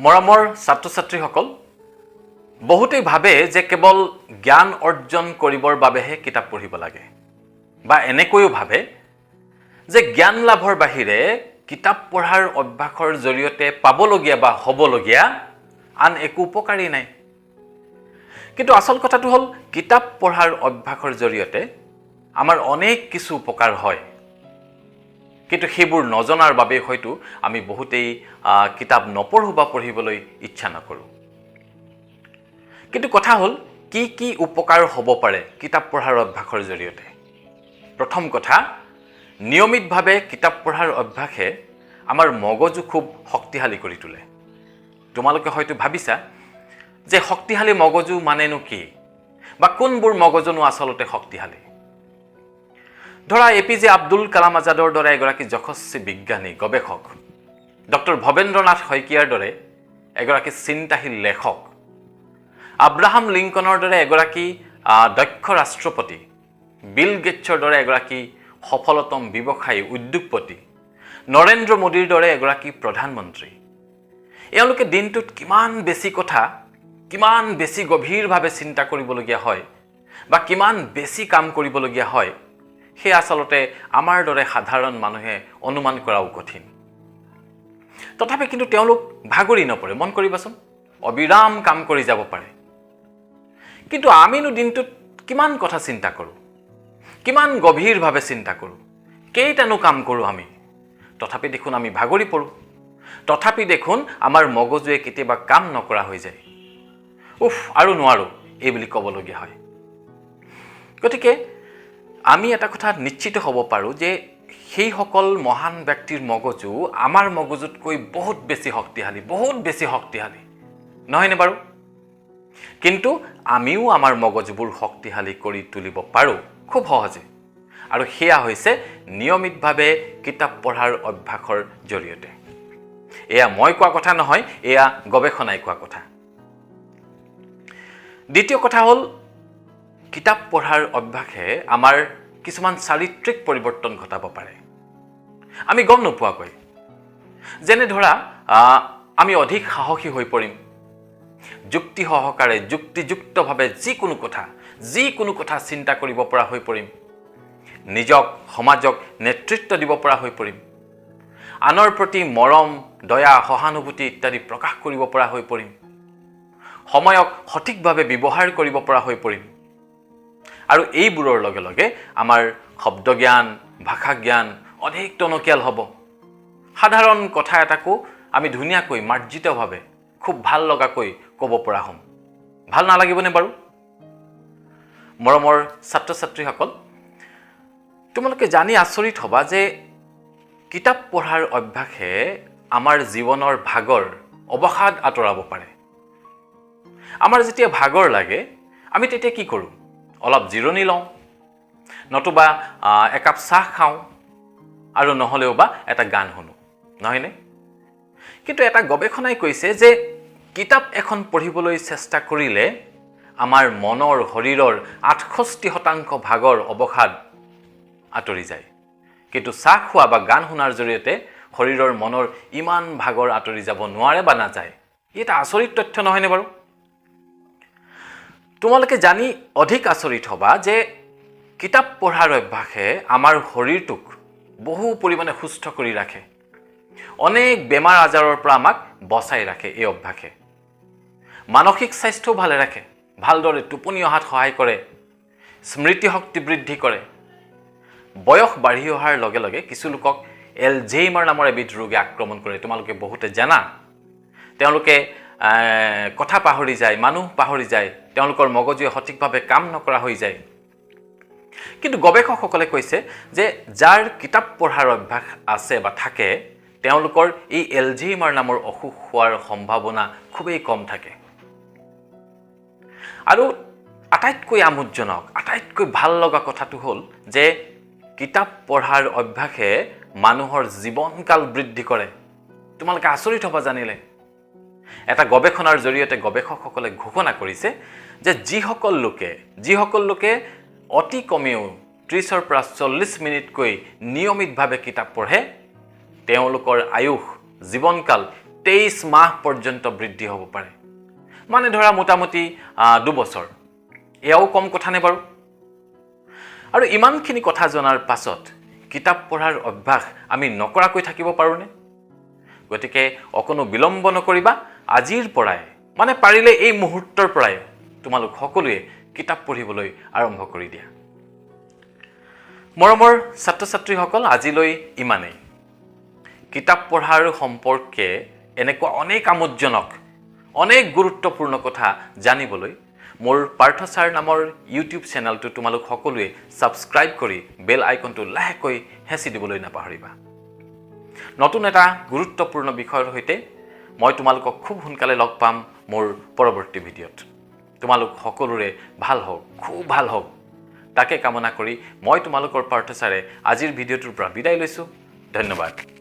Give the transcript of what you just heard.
মৰমৰ ছাত্ৰ-ছাত্ৰীসকল, বহুতেই ভাবে যে কেৱল জ্ঞান অৰ্জন কৰিবৰ বাবেহে কিতাপ পঢ়িব লাগে বা এনেকৈও ভাবে যে জ্ঞান লাভৰ বাহিৰে কিতাপ পঢ়াৰ অভ্যাসৰ জৰিয়তে পাবলগীয়া বা হ'বলগীয়া আন একো উপকাৰী নাই। কিন্তু আচল কথাটো হ'ল কিতাপ পঢ়াৰ অভ্যাসৰ জৰিয়তে আমাৰ অনেক কিছু উপকাৰ হয়, কিন্তু সেইবোৰ নজনাৰ বাবে হয়তো আমি বহুতেই কিতাপ নপঢ়ো বা পঢ়িবলৈ ইচ্ছা নকৰোঁ। কিন্তু কথা হ'ল কি কি উপকাৰ হ'ব পাৰে কিতাপ পঢ়াৰ অভ্যাসৰ জৰিয়তে। প্ৰথম কথা, নিয়মিতভাৱে কিতাপ পঢ়াৰ অভ্যাসে আমাৰ মগজু খুব শক্তিশালী কৰি তোলে। তোমালোকে হয়তো ভাবিছা যে শক্তিশালী মগজু মানেনো কি বা কোনবোৰ মগজুনো আচলতে শক্তিশালী। ধৰা APJ আব্দুল কালাম আজাদৰ দৰে এগৰাকী যশস্বী বিজ্ঞানী গৱেষক, ডক্টৰ ভৱেন্দ্ৰনাথ শইকীয়াৰ দৰে এগৰাকী চিন্তাশীল লেখক, আব্ৰাহাম লিংকনৰ দৰে এগৰাকী দক্ষ ৰাষ্ট্ৰপতি, বিল গেটছৰ দৰে এগৰাকী সফলতম ব্যৱসায়ী উদ্যোগপতি, নৰেন্দ্ৰ মোদীৰ দৰে এগৰাকী প্ৰধানমন্ত্ৰী, এওঁলোকে দিনটোত কিমান বেছি কথা, কিমান বেছি গভীৰভাৱে চিন্তা কৰিবলগীয়া হয় বা কিমান বেছি কাম কৰিবলগীয়া হয়, সেই আচলতে আমাৰ দৰে সাধাৰণ মানুহে অনুমান কৰাও কঠিন। তথাপি কিন্তু তেওঁলোক ভাগৰি নপৰে। মন কৰিবাচোন, অবিৰাম কাম কৰি যাব পাৰে। কিন্তু আমিনো দিনটোত কিমান কথা চিন্তা কৰোঁ, কিমান গভীৰভাৱে চিন্তা কৰোঁ, কেইটানো কাম কৰোঁ আমি, তথাপি দেখোন আমি ভাগৰি পৰোঁ। তথাপি দেখোন আমাৰ মগজুৱে কেতিয়াবা কাম নকৰা হৈ যায়। আৰু নোৱাৰোঁ এই বুলি ক'বলগীয়া হয়। গতিকে আমি এটা কথা নিশ্চিত হ'ব পাৰোঁ যে সেইসকল মহান ব্যক্তিৰ মগজু আমাৰ মগজুতকৈ বহুত বেছি শক্তিশালী, নহয়নে বাৰু? কিন্তু আমিও আমাৰ মগজুবোৰ শক্তিশালী কৰি তুলিব পাৰোঁ খুব সহজে, আৰু সেয়া হৈছে নিয়মিতভাৱে কিতাপ পঢ়াৰ অভ্যাসৰ জৰিয়তে। এয়া মই কোৱা কথা নহয়, এয়া গৱেষণাই কোৱা কথা। দ্বিতীয় কথা হ'ল, কিতাপ পঢ়াৰ অভ্যাসে আমাৰ কিছুমান চাৰিত্ৰিক পৰিৱৰ্তন ঘটাব পাৰে আমি গম নোপোৱাকৈ। যেনে ধৰা আমি অধিক সাহসী হৈ পৰিম, যুক্তি সহকাৰে যুক্তিযুক্তভাৱে যিকোনো কথা চিন্তা কৰিব পৰা হৈ পৰিম, নিজক সমাজক নেতৃত্ব দিব পৰা হৈ পৰিম, আনৰ প্ৰতি মৰম, দয়া, সহানুভূতি ইত্যাদি প্ৰকাশ কৰিব পৰা হৈ পৰিম, সময়ক সঠিকভাৱে ব্যৱহাৰ কৰিব পৰা হৈ পৰিম। আৰু এইবোৰৰ লগে লগে আমাৰ শব্দ জ্ঞান, ভাষা জ্ঞান অধিক টনকিয়াল হ'ব। সাধাৰণ কথা এটাকো আমি ধুনীয়াকৈ মাৰ্জিতভাৱে খুব ভাল লগাকৈ ক'ব পৰা হ'ম। ভাল নালাগিবনে বাৰু? মৰমৰ ছাত্ৰ-ছাত্ৰীসকল, তোমালোকে জানি আচৰিত হ'বা যে কিতাপ পঢ়াৰ অভ্যাসে আমাৰ জীৱনৰ ভাগৰ, অৱসাদ আঁতৰাব পাৰে। আমাৰ যেতিয়া ভাগৰ লাগে আমি তেতিয়া কি কৰোঁ? অলপ জিৰণি লওঁ, নতুবা একাপ চাহ খাওঁ, আৰু নহ'লেও বা এটা গান শুনো, নহয়নে? কিন্তু এটা গৱেষণাই কৈছে যে কিতাপ এখন পঢ়িবলৈ চেষ্টা কৰিলে আমাৰ মনৰ, শৰীৰৰ 68% ভাগৰ, অৱসাদ আঁতৰি যায়। কিন্তু চাহ খোৱা বা গান শুনাৰ জৰিয়তে শৰীৰৰ, মনৰ ইমান ভাগৰ আঁতৰি যাব নোৱাৰে বা নাযায়। এটা আচৰিত তথ্য নহয়নে বাৰু? তোমালোকে জানি অধিক আচৰিত হ'বা যে কিতাপ পঢ়াৰ অভ্যাসে আমাৰ শৰীৰটোক বহু পৰিমাণে সুস্থ কৰি ৰাখে। অনেক বেমাৰ আজাৰৰ পৰা আমাক বচাই ৰাখে এই অভ্যাসে। মানসিক স্বাস্থ্যও ভালে ৰাখে, ভালদৰে টোপনি অহাত সহায় কৰে, স্মৃতিশক্তি বৃদ্ধি কৰে। বয়স বাঢ়ি অহাৰ লগে লগে কিছু লোকক এলঝেইমাৰ নামৰ এবিধ ৰোগে আক্ৰমণ কৰে। তোমালোকে বহুতে জানা। তেওঁলোকে কথা পাহৰি যায়, মানুহ পাহৰি যায়, তেওঁলোকৰ মগজুৱে সঠিকভাৱে কাম নকৰা হৈ যায়। কিন্তু গৱেষকসকলে কৈছে যে যাৰ কিতাপ পঢ়াৰ অভ্যাস আছে বা থাকে, তেওঁলোকৰ এই এলঝেইমাৰ নামৰ অসুখ হোৱাৰ সম্ভাৱনা খুবেই কম থাকে। আৰু আটাইতকৈ আমোদজনক, আটাইতকৈ ভাল লগা কথাটো হ'ল যে কিতাপ পঢ়াৰ অভ্যাসে মানুহৰ জীৱনকাল বৃদ্ধি কৰে। তোমালোকে আচৰিত হ'বা জানিলে। এটা গৱেষণাৰ জৰিয়তে গৱেষকসকলে ঘোষণা কৰিছে যে যিসকল লোকে অতি কমেও 30 পৰা 40 মিনিটকৈ নিয়মিতভাৱে কিতাপ পঢ়ে, তেওঁলোকৰ আয়ুস, জীৱনকাল 23 মাহ পৰ্যন্ত বৃদ্ধি হ'ব পাৰে মানে ধৰা মোটামুটি 2 বছৰ এয়াও কম কথা নে বাৰু আৰু ইমানখিনি কথা জনাৰ পাছত কিতাপ পঢ়াৰ অভ্যাস আমি নকৰাকৈ থাকিব পাৰোনে গতিকে অকনো বিলম্ব নকৰিবা আজিৰ পৰাই মানে পাৰিলে এই মুহূৰ্তৰ পৰাই তোমালোক সকলোৱে কিতাপ পঢ়িবলৈ আৰম্ভ কৰি দিয়া মৰমৰ ছাত্ৰ-ছাত্ৰীসকল আজিলৈ ইমানেই কিতাপ পঢ়াৰ সম্পৰ্কে এনেকুৱা অনেক আমোদজনক অনেক গুৰুত্বপূৰ্ণ কথা জানিবলৈ মোৰ পাৰ্থ ছাৰ নামৰ ইউটিউব চেনেলটো তোমালোক সকলোৱে সাবস্ক্ৰাইব কৰি বেল আইকনটো লাহেকৈ হেঁচি দিবলৈ নাপাহৰিবা নতুন এটা গুৰুত্বপূৰ্ণ বিষয়ৰ সৈতে মই তোমালোকক খুব সোনকালে লগ পাম মোৰ পৰৱৰ্তী ভিডিঅ'ত তোমালোক সকলোৰে ভাল হওক খুব ভাল হওক তাকে কামনা কৰি মই তোমালোকৰ পাৰ্থ ছাৰে আজিৰ ভিডিঅ'টোৰ পৰা বিদায় লৈছো ধন্যবাদ